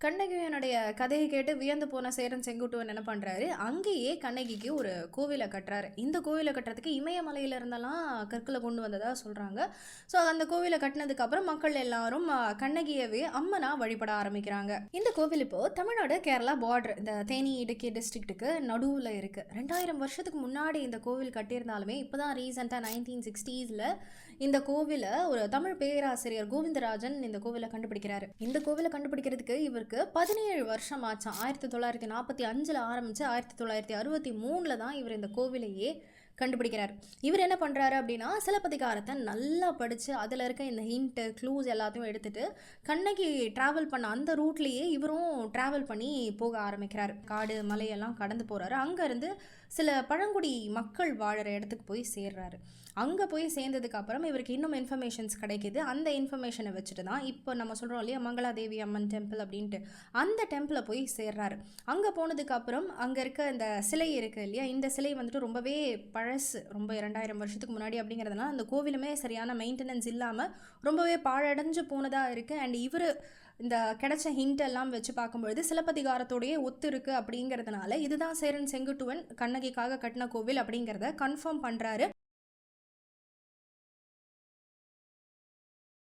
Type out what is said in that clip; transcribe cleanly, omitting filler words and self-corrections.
கண்ணகியனுடைய கதையை கேட்டு வியந்து போன சேரன் செங்குட்டுவன் என்ன பண்றாரு, அங்கேயே கண்ணகிக்கு ஒரு கோவிலை கட்டுறாரு. இந்த கோவிலை கட்டுறதுக்கு இமயமலையில இருந்தெல்லாம் கற்களை கொண்டு வந்ததா சொல்றாங்க. ஸோ அந்த கோவிலை கட்டினதுக்கு அப்புறம் மக்கள் எல்லாரும் கண்ணகியவே அம்மனா வழிபட ஆரம்பிக்கிறாங்க. இந்த கோவில் இப்போ தமிழ்நாடு கேரளா பார்டர் இந்த தேனி இடுக்கி டிஸ்ட்ரிக்ட்டுக்கு நடுவில் இருக்கு. 2000 வருஷத்துக்கு முன்னாடி இந்த கோவில் கட்டியிருந்தாலுமே இப்போதான் ரீசெண்டாக 1960s இந்த கோவிலை ஒரு தமிழ் பேராசிரியர் கோவிந்தராஜன் இந்த கோவிலை கண்டுபிடிக்கிறாரு. இந்த கோவிலை கண்டுபிடிக்கிறதுக்கு இவருக்கு 17 வருஷம் ஆச்சாம். 1945 ஆரம்பிச்சு 1963 தான் இவர் இந்த கோவிலையே கண்டுபிடிக்கிறார். இவர் என்ன பண்ணுறாரு அப்படின்னா, சிலப்பதிகாரத்தை நல்லா படித்து அதில் இருக்க இந்த ஹிண்ட்டு க்ளூஸ் எல்லாத்தையும் எடுத்துகிட்டு கண்ணகி ட்ராவல் பண்ண அந்த ரூட்லேயே இவரும் ட்ராவல் பண்ணி போக ஆரம்பிக்கிறார். காடு மலையெல்லாம் கடந்து போகிறாரு. அங்கேருந்து சில பழங்குடி மக்கள் வாழற இடத்துக்கு போய் சேர்றாரு. அங்கே போய் சேர்ந்ததுக்கு அப்புறம் இவருக்கு இன்னும் இன்ஃபர்மேஷன்ஸ் கிடைக்கிது. அந்த இன்ஃபர்மேஷனை வச்சுட்டு தான் இப்போ நம்ம சொல்கிறோம் இல்லையா மங்களாதேவி அம்மன் டெம்பிள் அப்படின்ட்டு, அந்த டெம்பிளை போய் சேர்றாரு. அங்கே போனதுக்கு அப்புறம் அங்கே இருக்க இந்த சிலை இருக்குது இல்லையா, இந்த சிலை வந்துட்டு ரொம்பவே பழசு, ரொம்ப 2000 வருஷத்துக்கு முன்னாடி அப்படிங்கிறதுனால அந்த கோவிலுமே சரியான மெயின்டெனன்ஸ் இல்லாமல் ரொம்பவே பாழடைஞ்சு போனதாக இருக்குது. அண்ட் இவர் இந்த கிடைச்ச ஹிண்ட் எல்லாம் வச்சு பார்க்கும்பொழுது சிலப்பதிகாரத்தோடையே ஒத்து இருக்கு அப்படிங்கிறதுனால இதுதான் சேரன் செங்குட்டுவன் கண்ணகிக்காக கட்டின கோவில் அப்படிங்கிறத கன்ஃபார்ம் பண்ணுறாரு.